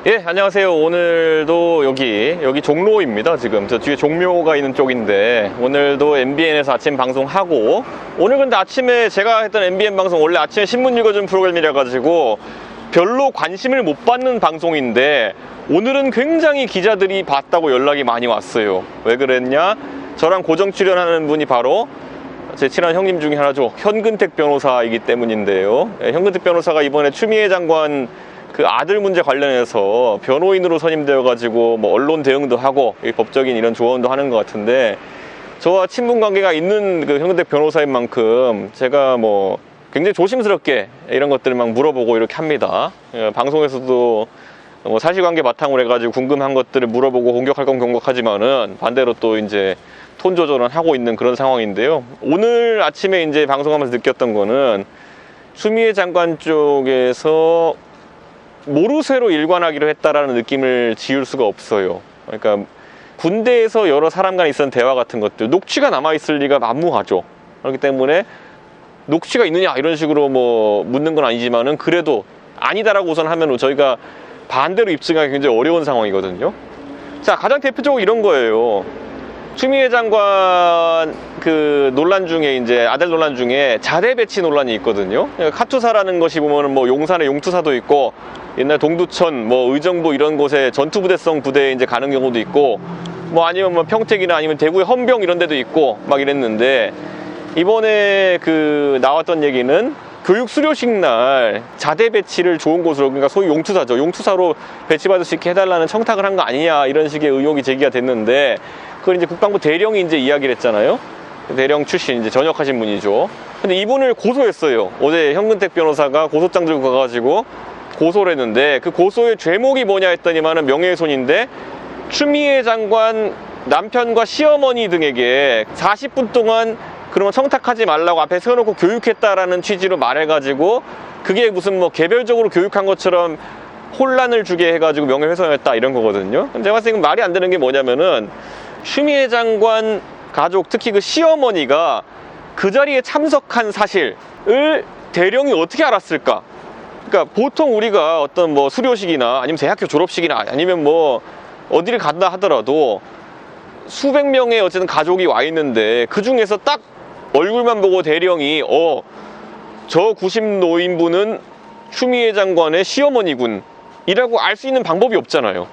예, 안녕하세요. 오늘도 여기 종로입니다. 지금 저 뒤에 종묘가 있는 쪽인데, 오늘도 MBN에서 아침 방송하고, 오늘 근데 아침에 제가 했던 MBN 방송 원래 아침에 신문 읽어주는 프로그램이라 가지고 별로 관심을 못 받는 방송인데, 오늘은 굉장히 기자들이 봤다고 연락이 많이 왔어요. 왜 그랬냐? 저랑 고정 출연하는 분이 바로 제 친한 형님 중에 하나죠. 현근택 변호사이기 때문인데요. 예, 현근택 변호사가 이번에 추미애 장관 그 아들 문제 관련해서 변호인으로 선임되어 가지고 뭐 언론 대응도 하고 법적인 이런 조언도 하는 것 같은데, 저와 친분 관계가 있는 그 현근택 변호사인 만큼 제가 뭐 굉장히 조심스럽게 이런 것들을 막 물어보고 이렇게 합니다. 방송에서도 뭐 사실관계 바탕으로 해가지고 궁금한 것들을 물어보고 공격할 건 공격하지만은 반대로 또 이제 톤 조절은 하고 있는 그런 상황인데요. 오늘 아침에 이제 방송하면서 느꼈던 거는 추미애 장관 쪽에서 모르쇠로 일관하기로 했다라는 느낌을 지울 수가 없어요. 그러니까 군대에서 여러 사람 간에 있었던 대화 같은 것들, 녹취가 남아있을 리가 만무하죠. 그렇기 때문에 녹취가 있느냐 이런 식으로 뭐 묻는 건 아니지만은 그래도 아니다라고 우선 하면 저희가 반대로 입증하기 굉장히 어려운 상황이거든요. 자, 가장 대표적으로 이런 거예요. 추미애 장관 그 논란 중에 이제 아들 논란 중에 자대 배치 논란이 있거든요. 그러니까 카투사라는 것이 보면은 뭐 용산에 용투사도 있고, 옛날 동두천 뭐 의정부 이런 곳에 전투부대성 부대에 이제 가는 경우도 있고, 뭐 아니면 뭐 평택이나 아니면 대구의 헌병 이런 데도 있고 막 이랬는데, 이번에 그 나왔던 얘기는 교육 수료식 날 자대 배치를 좋은 곳으로, 그러니까 소위 용투사죠. 용투사로 배치받을 수 있게 해달라는 청탁을 한 거 아니냐 이런 식의 의혹이 제기가 됐는데, 그걸 이제 국방부 대령이 이제 이야기를 했잖아요. 대령 출신 이제 전역하신 분이죠. 근데 이분을 고소했어요. 어제 현근택 변호사가 고소장 들고 가가지고 고소를 했는데, 그 고소의 죄목이 뭐냐 했더니만은 명예훼손인데, 추미애 장관 남편과 시어머니 등에게 40분 동안 그러면 청탁하지 말라고 앞에 세워놓고 교육했다라는 취지로 말해가지고, 그게 무슨 뭐 개별적으로 교육한 것처럼 혼란을 주게 해가지고 명예훼손했다 이런 거거든요. 제가 봤을 때 말이 안 되는 게 뭐냐면은, 추미애 장관 가족, 특히 그 시어머니가 그 자리에 참석한 사실을 대령이 어떻게 알았을까? 그러니까 보통 우리가 어떤 뭐 수료식이나 아니면 대학교 졸업식이나 아니면 뭐 어디를 간다 하더라도 수백 명의 어쨌든 가족이 와 있는데, 그 중에서 딱 얼굴만 보고 대령이 저 90노인분은 추미애 장관의 시어머니군 이라고 알 수 있는 방법이 없잖아요.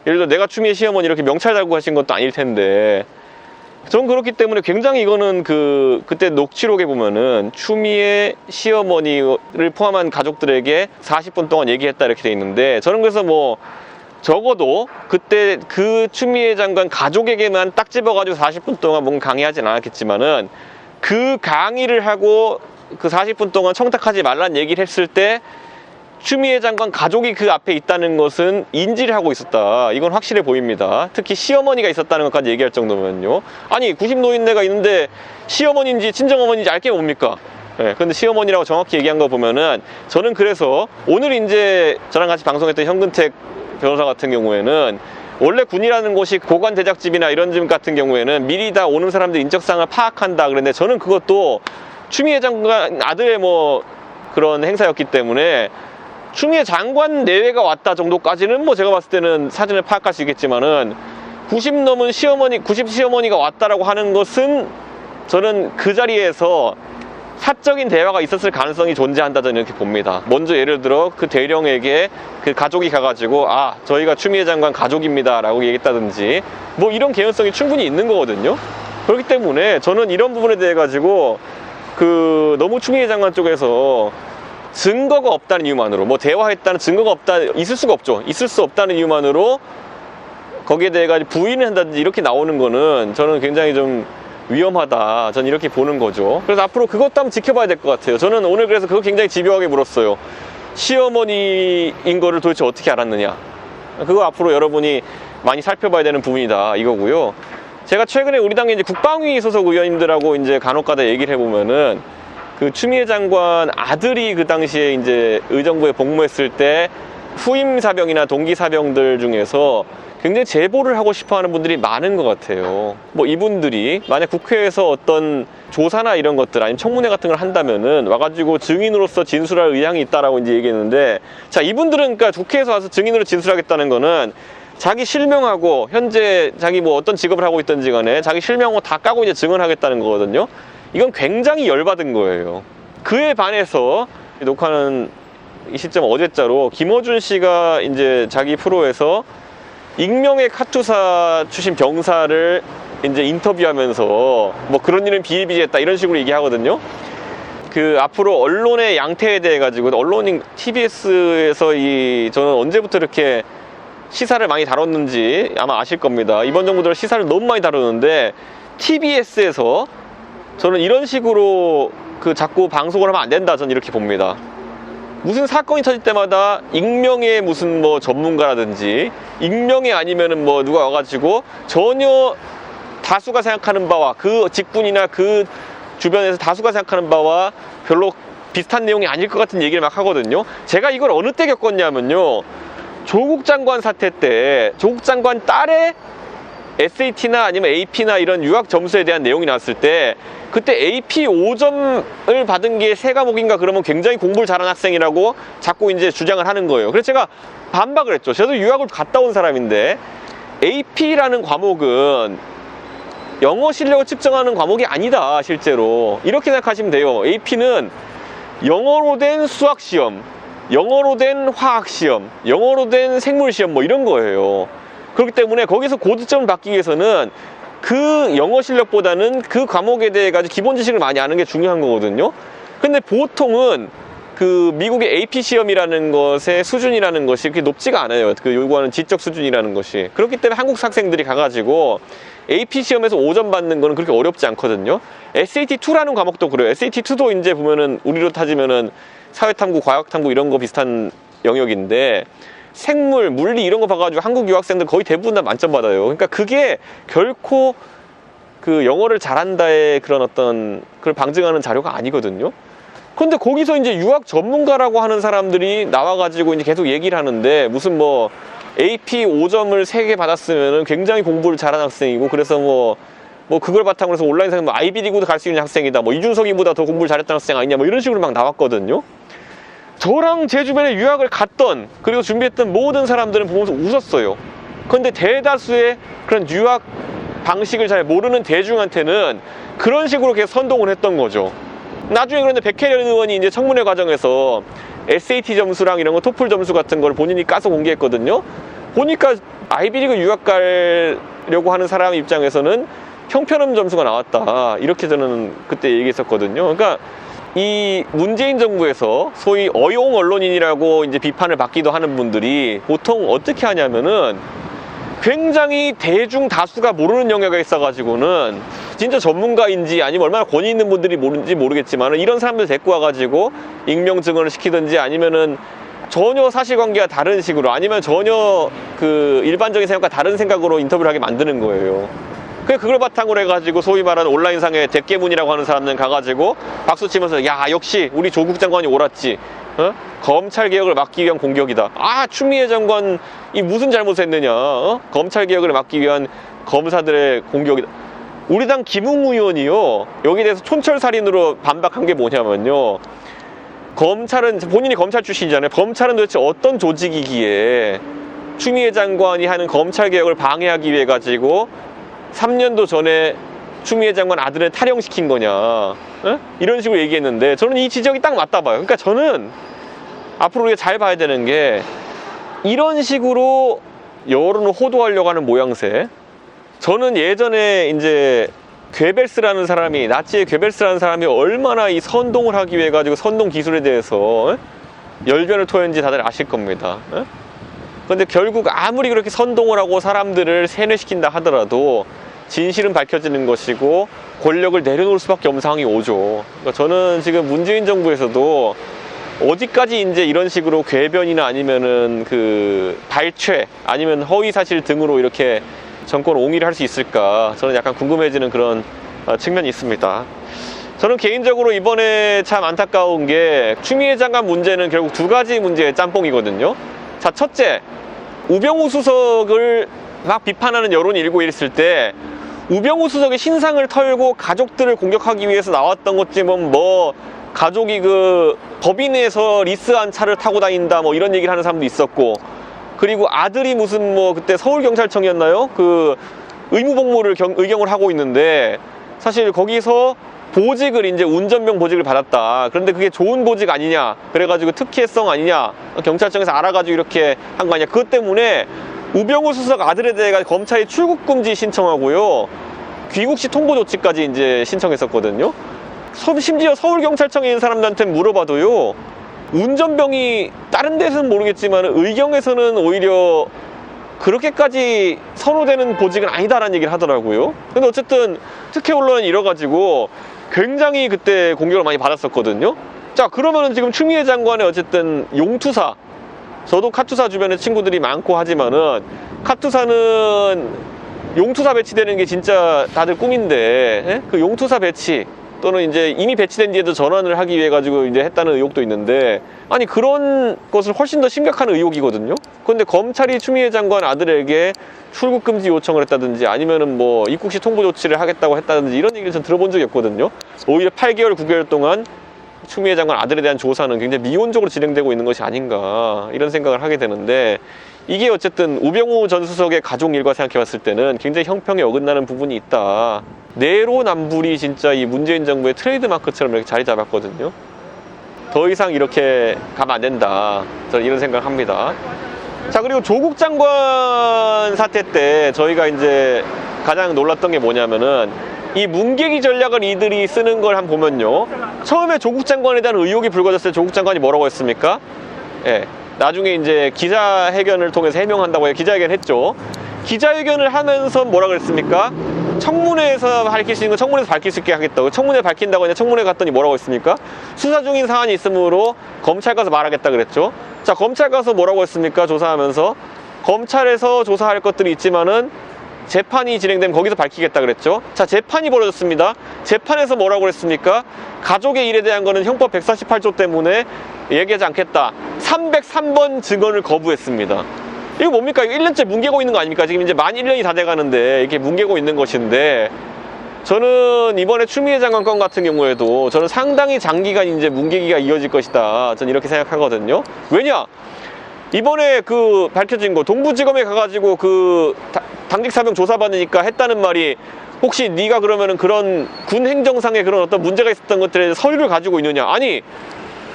예를 들어 내가 추미애 시어머니 이렇게 명찰 달고 하신 것도 아닐 텐데, 전 그렇기 때문에 굉장히 이거는 그때 녹취록에 보면은 추미애 시어머니를 포함한 가족들에게 40분 동안 얘기했다 이렇게 돼 있는데, 저는 그래서 뭐 적어도 그때 그 추미애 장관 가족에게만 딱 집어가지고 40분 동안 뭔가 강의하진 않았겠지만은, 그 강의를 하고 그 40분 동안 청탁하지 말란 얘기를 했을 때 추미애 장관 가족이 그 앞에 있다는 것은 인지를 하고 있었다. 이건 확실해 보입니다. 특히 시어머니가 있었다는 것까지 얘기할 정도면요. 아니 90노인네가 있는데 시어머니인지 친정어머니인지 알 게 뭡니까? 네, 근데 시어머니라고 정확히 얘기한 거 보면은, 저는 그래서 오늘 이제 저랑 같이 방송했던 현근택 변호사 같은 경우에는, 원래 군이라는 곳이 고관 대작집이나 이런 집 같은 경우에는 미리 다 오는 사람들 인적사항을 파악한다 그랬는데, 저는 그것도 추미애 장관 아들의 뭐 그런 행사였기 때문에 추미애 장관 내외가 왔다 정도까지는 뭐 제가 봤을 때는 사전에 파악할 수 있겠지만은, 90 넘은 시어머니, 90 시어머니가 왔다라고 하는 것은 저는 그 자리에서 사적인 대화가 있었을 가능성이 존재한다, 저는 이렇게 봅니다. 먼저 예를 들어 그 대령에게 그 가족이 가가지고 저희가 추미애 장관 가족입니다 라고 얘기했다든지 뭐 이런 개연성이 충분히 있는 거거든요. 그렇기 때문에 저는 이런 부분에 대해 가지고 너무 추미애 장관 쪽에서 증거가 없다는 이유만으로, 뭐 대화했다는 증거가 없다, 있을 수가 없죠. 있을 수 없다는 이유만으로 거기에 대해 가지고 부인을 한다든지 이렇게 나오는 거는 저는 굉장히 좀 위험하다, 저는 이렇게 보는 거죠. 그래서 앞으로 그것도 한번 지켜봐야 될 것 같아요. 저는 오늘 그래서 그거 굉장히 집요하게 물었어요. 시어머니인 거를 도대체 어떻게 알았느냐, 그거 앞으로 여러분이 많이 살펴봐야 되는 부분이다 이거고요. 제가 최근에 우리 당의 이제 국방위 소속 의원님들하고 이제 간혹가다 얘기를 해보면은, 그 추미애 장관 아들이 그 당시에 이제 의정부에 복무했을 때 후임 사병이나 동기 사병들 중에서 굉장히 제보를 하고 싶어 하는 분들이 많은 것 같아요. 뭐 이분들이 만약 국회에서 어떤 조사나 이런 것들 아니면 청문회 같은 걸 한다면은 와가지고 증인으로서 진술할 의향이 있다라고 이제 얘기했는데, 자, 이분들은 그러니까 국회에서 와서 증인으로 진술하겠다는 거는 자기 실명하고 현재 자기 뭐 어떤 직업을 하고 있든지 간에 자기 실명하고 다 까고 이제 증언하겠다는 거거든요. 이건 굉장히 열받은 거예요. 그에 반해서 녹화는 이 시점 어제자로 김어준 씨가 이제 자기 프로에서 익명의 카투사 출신 병사를 이제 인터뷰하면서 뭐 그런 일은 비일비재했다 이런 식으로 얘기하거든요. 그 앞으로 언론의 양태에 대해 가지고 언론인 TBS에서 저는 언제부터 이렇게 시사를 많이 다뤘는지 아마 아실 겁니다. 이번 정부 들어 시사를 너무 많이 다루는데 TBS에서 저는 이런 식으로 그 자꾸 방송을 하면 안 된다, 저는 이렇게 봅니다. 무슨 사건이 터질 때마다 익명의 무슨 뭐 전문가라든지 익명의 아니면은 뭐 누가 와가지고 전혀 다수가 생각하는 바와 그 직분이나 그 주변에서 다수가 생각하는 바와 별로 비슷한 내용이 아닐 것 같은 얘기를 막 하거든요. 제가 이걸 어느 때 겪었냐면요, 조국 장관 사태 때 조국 장관 딸의 SAT나 아니면 AP나 이런 유학 점수에 대한 내용이 나왔을 때 그때 AP 5점을 받은 게 3과목인가 그러면 굉장히 공부를 잘하는 학생이라고 자꾸 이제 주장을 하는 거예요. 그래서 제가 반박을 했죠. 저도 유학을 갔다 온 사람인데 AP라는 과목은 영어 실력을 측정하는 과목이 아니다, 실제로. 이렇게 생각하시면 돼요. AP는 영어로 된 수학시험, 영어로 된 화학시험, 영어로 된 생물시험 뭐 이런 거예요. 그렇기 때문에 거기서 고득점을 받기 위해서는 그 영어 실력보다는 그 과목에 대해 가지고 기본 지식을 많이 아는 게 중요한 거거든요. 근데 보통은 그 미국의 AP 시험이라는 것의 수준이라는 것이 그렇게 높지가 않아요. 그 요구하는 지적 수준이라는 것이. 그렇기 때문에 한국 학생들이 가가지고 AP 시험에서 5점 받는 거는 그렇게 어렵지 않거든요. SAT2라는 과목도 그래요. SAT2도 이제 보면은 우리로 따지면은 사회탐구, 과학탐구 이런 거 비슷한 영역인데 생물, 물리 이런 거 봐가지고 한국 유학생들 거의 대부분 다 만점 받아요. 그러니까 그게 결코 그 영어를 잘한다의 그런 어떤 그걸 방증하는 자료가 아니거든요. 근데 거기서 이제 유학 전문가라고 하는 사람들이 나와가지고 이제 계속 얘기를 하는데 무슨 뭐 AP 5점을 3개 받았으면은 굉장히 공부를 잘하는 학생이고 그래서 뭐 그걸 바탕으로 해서 온라인상 뭐 아이비리그도 갈 수 있는 학생이다. 뭐 이준석이보다 더 공부를 잘했다는 학생 아니냐. 뭐 이런 식으로 막 나왔거든요. 저랑 제 주변에 유학을 갔던 그리고 준비했던 모든 사람들은 보면서 웃었어요. 그런데 대다수의 그런 유학 방식을 잘 모르는 대중한테는 그런 식으로 계속 선동을 했던 거죠. 나중에 그런데 백혜련 의원이 이제 청문회 과정에서 SAT 점수랑 이런 거 토플 점수 같은 걸 본인이 까서 공개했거든요. 보니까 아이비리그 유학 가려고 하는 사람 입장에서는 형편없는 점수가 나왔다. 이렇게 저는 그때 얘기했었거든요. 그러니까 이 문재인 정부에서 소위 어용 언론인이라고 이제 비판을 받기도 하는 분들이 보통 어떻게 하냐면은 굉장히 대중 다수가 모르는 영역에 있어가지고는 진짜 전문가인지 아니면 얼마나 권위 있는 분들이 모르는지 모르겠지만 이런 사람들 데리고 와가지고 익명 증언을 시키든지 아니면은 전혀 사실관계가 다른 식으로 아니면 전혀 그 일반적인 생각과 다른 생각으로 인터뷰를 하게 만드는 거예요. 그걸 바탕으로 해가지고 소위 말하는 온라인상의 대깨문이라고 하는 사람들은 가가지고 박수치면서 야 역시 우리 조국 장관이 옳았지, 검찰개혁을 막기 위한 공격이다. 추미애 장관이 무슨 잘못했느냐, 검찰개혁을 막기 위한 검사들의 공격이다. 우리 당 김웅 의원이요 여기에 대해서 촌철살인으로 반박한 게 뭐냐면요, 검찰은 본인이 검찰 출신이잖아요. 검찰은 도대체 어떤 조직이기에 추미애 장관이 하는 검찰개혁을 방해하기 위해 가지고 3년도 전에 추미애 장관 아들을 탈영시킨 거냐, 이런 식으로 얘기했는데 저는 이 지적이 딱 맞다 봐요. 그러니까 저는 앞으로 우리가 잘 봐야 되는 게 이런 식으로 여론을 호도하려고 하는 모양새. 저는 예전에 이제 괴벨스라는 사람이, 나치의 괴벨스라는 사람이 얼마나 이 선동을 하기 위해 가지고 선동 기술에 대해서 열변을 토했는지 다들 아실 겁니다. 그런데 결국 아무리 그렇게 선동을 하고 사람들을 세뇌시킨다 하더라도 진실은 밝혀지는 것이고 권력을 내려놓을 수밖에 없는 상황이 오죠. 그러니까 저는 지금 문재인 정부에서도 어디까지 이제 이런 식으로 궤변이나 아니면은 그 발췌 아니면 허위 사실 등으로 이렇게 정권 옹위를 할 수 있을까, 저는 약간 궁금해지는 그런 측면이 있습니다. 저는 개인적으로 이번에 참 안타까운 게 추미애 장관 문제는 결국 두 가지 문제의 짬뽕이거든요. 자, 첫째, 우병우 수석을 막 비판하는 여론이 일고 있을 때 우병우 수석의 신상을 털고 가족들을 공격하기 위해서 나왔던 것쯤은 뭐 가족이 그 법인에서 리스한 차를 타고 다닌다 뭐 이런 얘기를 하는 사람도 있었고, 그리고 아들이 무슨 뭐 그때 서울경찰청이었나요? 그 의무복무를 의경을 하고 있는데 사실 거기서 보직을 이제 운전병 보직을 받았다. 그런데 그게 좋은 보직 아니냐. 그래가지고 특혜성 아니냐. 경찰청에서 알아가지고 이렇게 한 거 아니냐. 그것 때문에 우병우 수석 아들에 대해 검찰이 출국금지 신청하고요. 귀국시 통보 조치까지 이제 신청했었거든요. 심지어 서울경찰청에 있는 사람들한테 물어봐도요. 운전병이 다른 데서는 모르겠지만 의경에서는 오히려 그렇게까지 선호되는 보직은 아니다라는 얘기를 하더라고요. 근데 어쨌든 특혜 언론은 이뤄가지고 굉장히 그때 공격을 많이 받았었거든요. 자, 그러면은 지금 추미애 장관의 어쨌든 용투사, 저도 카투사 주변에 친구들이 많고 하지만은 카투사는 용투사 배치되는 게 진짜 다들 꿈인데, 그 용투사 배치 또는 이제 이미 배치된 뒤에도 전환을 하기 위해 가지고 이제 했다는 의혹도 있는데, 아니 그런 것을 훨씬 더 심각한 의혹이거든요. 그런데 검찰이 추미애 장관 아들에게 출국 금지 요청을 했다든지 아니면은 뭐 입국시 통보 조치를 하겠다고 했다든지 이런 얘기를 전 들어본 적이 없거든요. 오히려 8개월, 9개월 동안 추미애 장관 아들에 대한 조사는 굉장히 미온적으로 진행되고 있는 것이 아닌가 이런 생각을 하게 되는데, 이게 어쨌든 우병우 전 수석의 가족 일과 생각해 봤을 때는 굉장히 형평에 어긋나는 부분이 있다. 내로남불이 진짜 이 문재인 정부의 트레이드 마크처럼 이렇게 자리 잡았거든요. 더 이상 이렇게 가면 안 된다. 저는 이런 생각을 합니다. 자, 그리고 조국 장관 사태 때 저희가 이제 가장 놀랐던 게 뭐냐면은 이 문개기 전략을 이들이 쓰는 걸 한번 보면요. 처음에 조국 장관에 대한 의혹이 불거졌을 때 조국 장관이 뭐라고 했습니까? 예. 나중에 이제 기자회견을 통해서 해명한다고 해서 기자회견 했죠. 기자회견을 하면서 뭐라 그랬습니까? 청문회에서 밝힐 수 있는 거 청문회에서 밝힐 수 있게 하겠다고. 청문회 밝힌다고 했는데 청문회 갔더니 뭐라고 했습니까? 수사 중인 사안이 있으므로 검찰 가서 말하겠다 그랬죠. 자, 검찰 가서 뭐라고 했습니까? 조사하면서 검찰에서 조사할 것들이 있지만은 재판이 진행되면 거기서 밝히겠다 그랬죠. 자, 재판이 벌어졌습니다. 재판에서 뭐라고 그랬습니까? 가족의 일에 대한 거는 형법 148조 때문에 얘기하지 않겠다. 303번 증언을 거부했습니다. 이거 뭡니까? 이거 1년째 뭉개고 있는 거 아닙니까? 지금 이제 만 1년이 다 돼가는데 이렇게 뭉개고 있는 것인데, 저는 이번에 추미애 장관 건 같은 경우에도 저는 상당히 장기간 이제 뭉개기가 이어질 것이다. 저는 이렇게 생각하거든요. 왜냐? 이번에 그 밝혀진 거 동부지검에 가가지고 그 당직사병 조사받으니까 했다는 말이, 혹시 네가 그러면은 그런 군 행정상의 그런 어떤 문제가 있었던 것들에 서류를 가지고 있느냐? 아니,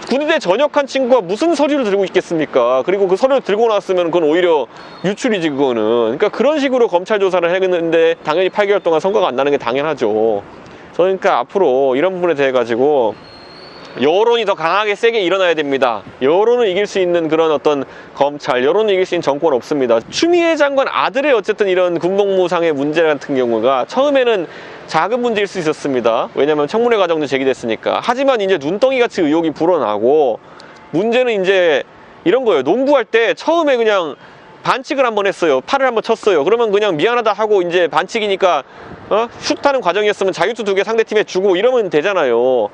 군대 전역한 친구가 무슨 서류를 들고 있겠습니까? 그리고 그 서류를 들고 나왔으면 그건 오히려 유출이지, 그거는. 그러니까 그런 식으로 검찰 조사를 했는데 당연히 8개월 동안 성과가 안 나는 게 당연하죠. 저는 그러니까 앞으로 이런 부분에 대해 가지고 여론이 더 강하게 세게 일어나야 됩니다. 여론을 이길 수 있는 그런 어떤 검찰, 여론을 이길 수 있는 정권 없습니다. 추미애 장관 아들의 어쨌든 이런 군복무상의 문제 같은 경우가 처음에는 작은 문제일 수 있었습니다. 왜냐하면 청문회 과정도 제기됐으니까. 하지만 이제 눈덩이같이 의혹이 불어나고, 문제는 이제 이런 거예요. 농구할 때 처음에 그냥 반칙을 한번 했어요. 팔을 한번 쳤어요. 그러면 그냥 미안하다 하고 이제 반칙이니까 슛하는 과정이었으면 자유투 2개 상대팀에 주고 이러면 되잖아요.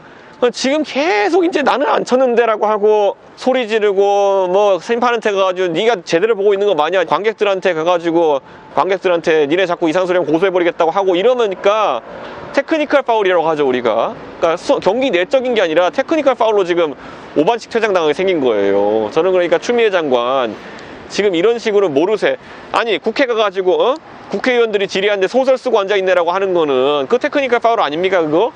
지금 계속 이제 나는 안 쳤는데 라고 하고 소리 지르고, 뭐 심판한테 가가지고 네가 제대로 보고 있는 거 마냐, 관객들한테 가가지고 관객들한테 니네 자꾸 이상한 소리 하면 고소해버리겠다고 하고 이러니까 테크니컬 파울이라고 하죠, 우리가. 그러니까 경기 내적인 게 아니라 테크니컬 파울로 지금 5반칙 퇴장당하게 생긴 거예요. 저는 그러니까 추미애 장관 지금 이런 식으로 모르쇠, 아니 국회 가가지고 국회의원들이 질의하는데 소설 쓰고 앉아있네라고 하는 거는 그 테크니컬 파울 아닙니까, 그거?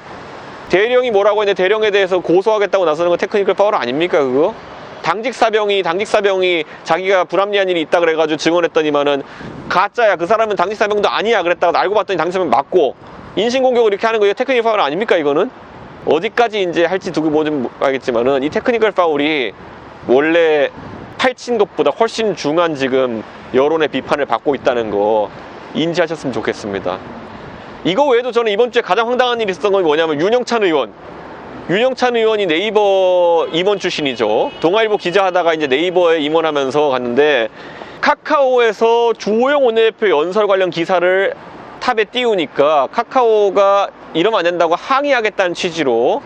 대령이 뭐라고 했는데 대령에 대해서 고소하겠다고 나서는 건 테크니컬 파울 아닙니까, 그거? 당직사병이 자기가 불합리한 일이 있다 그래가지고 증언했더니만은 가짜야, 그 사람은 당직사병도 아니야 그랬다가 알고 봤더니 당직사병 맞고 인신공격을 이렇게 하는 거, 이거 테크니컬 파울 아닙니까, 이거는? 어디까지 이제 할지 두고 뭐좀 알겠지만은 이 테크니컬 파울이 원래 팔친 것보다 훨씬 중한 지금 여론의 비판을 받고 있다는 거 인지하셨으면 좋겠습니다. 이거 외에도 저는 이번 주에 가장 황당한 일이 있었던 건 뭐냐면 윤영찬 의원이 네이버 임원 출신이죠. 동아일보 기자하다가 이제 네이버에 임원하면서 갔는데 카카오에서 주호영 원내대표 연설 관련 기사를 탑에 띄우니까 카카오가 이러면 안 된다고 항의하겠다는 취지로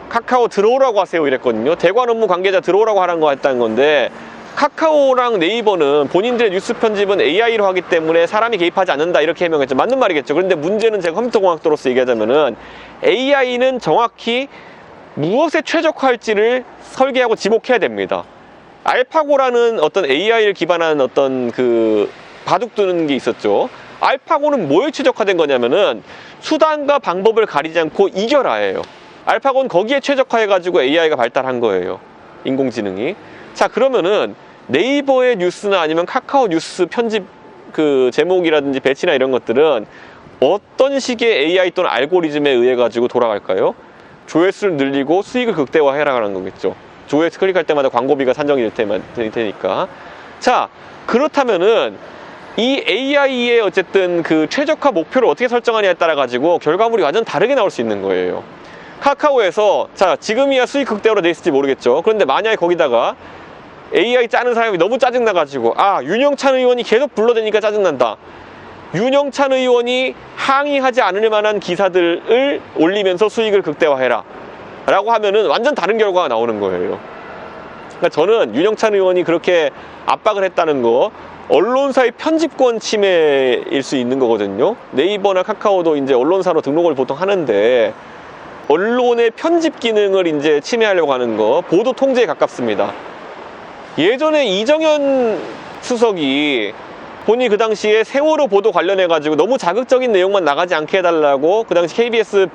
카카오 들어오라고 하세요 이랬거든요. 대관 업무 관계자 들어오라고 하라는 거 했다는 건데, 카카오랑 네이버는 본인들의 뉴스 편집은 AI로 하기 때문에 사람이 개입하지 않는다 이렇게 해명했죠. 맞는 말이겠죠. 그런데 문제는 제가 컴퓨터공학도로서 얘기하자면은 AI는 정확히 무엇에 최적화할지를 설계하고 지목해야 됩니다. 알파고라는 어떤 AI를 기반한 어떤 그 바둑 두는 게 있었죠. 알파고는 뭐에 최적화된 거냐면은 수단과 방법을 가리지 않고 이겨라예요. 알파고는 거기에 최적화해가지고 AI가 발달한 거예요. 인공지능이. 자, 그러면은 네이버의 뉴스나 아니면 카카오 뉴스 편집 그 제목이라든지 배치나 이런 것들은 어떤 식의 AI 또는 알고리즘에 의해 가지고 돌아갈까요? 조회수를 늘리고 수익을 극대화해라라는 거겠죠. 조회수 클릭할 때마다 광고비가 산정이 될 테니까. 자, 그렇다면은 이 AI의 어쨌든 그 최적화 목표를 어떻게 설정하냐에 따라 가지고 결과물이 완전 다르게 나올 수 있는 거예요. 카카오에서 자, 지금이야 수익 극대화로 돼 있을지 모르겠죠. 그런데 만약에 거기다가 AI 짜는 사람이 너무 짜증나가지고 윤영찬 의원이 계속 불러대니까 짜증난다. 윤영찬 의원이 항의하지 않을 만한 기사들을 올리면서 수익을 극대화해라 라고 하면은 완전 다른 결과가 나오는 거예요. 그러니까 저는 윤영찬 의원이 그렇게 압박을 했다는 거 언론사의 편집권 침해일 수 있는 거거든요. 네이버나 카카오도 이제 언론사로 등록을 보통 하는데 언론의 편집 기능을 이제 침해하려고 하는 거 보도 통제에 가깝습니다. 예전에 이정현 수석이 본인이 그 당시에 세월호 보도 관련해가지고 너무 자극적인 내용만 나가지 않게 해달라고 그 당시 KBS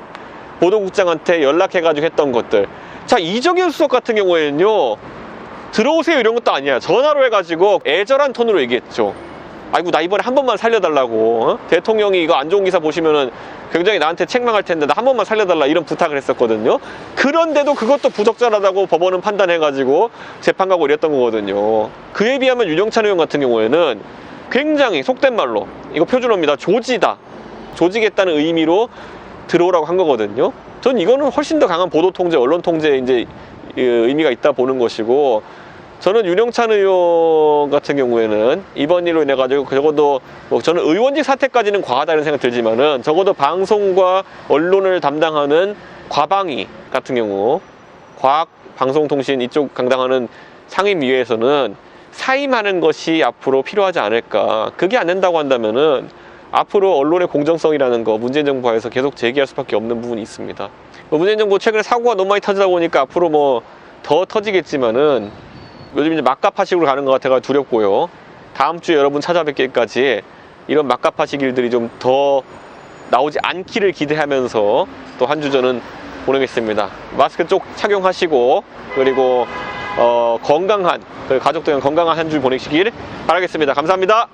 보도국장한테 연락해가지고 했던 것들. 자, 이정현 수석 같은 경우에는요, 들어오세요 이런 것도 아니야. 전화로 해가지고 애절한 톤으로 얘기했죠. 아이고, 나 이번에 한 번만 살려달라고. 대통령이 이거 안 좋은 기사 보시면은 굉장히 나한테 책망할 텐데 나 한 번만 살려달라 이런 부탁을 했었거든요. 그런데도 그것도 부적절하다고 법원은 판단해가지고 재판 가고 이랬던 거거든요. 그에 비하면 윤영찬 의원 같은 경우에는 굉장히 속된 말로 이거 표준어입니다. 조지다. 조지겠다는 의미로 들어오라고 한 거거든요. 전 이거는 훨씬 더 강한 보도 통제, 언론 통제에 이제 의미가 있다 보는 것이고, 저는 윤영찬 의원 같은 경우에는 이번 일로 인해 가지고 적어도 저는 의원직 사퇴까지는 과하다는 생각 들지만은 적어도 방송과 언론을 담당하는 과방위 같은 경우 과학 방송통신 이쪽 담당하는 상임위에서는 사임하는 것이 앞으로 필요하지 않을까. 그게 안 된다고 한다면은 앞으로 언론의 공정성이라는 거 문재인 정부에서 계속 제기할 수밖에 없는 부분이 있습니다. 문재인 정부 최근에 사고가 너무 많이 터지다 보니까 앞으로 뭐 더 터지겠지만은 요즘 이제 막가파식으로 가는 것 같아가 두렵고요. 다음 주에 여러분 찾아뵙기까지 이런 막가파식 일들이 좀 더 나오지 않기를 기대하면서 또 한 주 저는 보내겠습니다. 마스크 쪽 착용하시고 그리고 건강한 가족들과 건강한 한 주 보내시길 바라겠습니다. 감사합니다.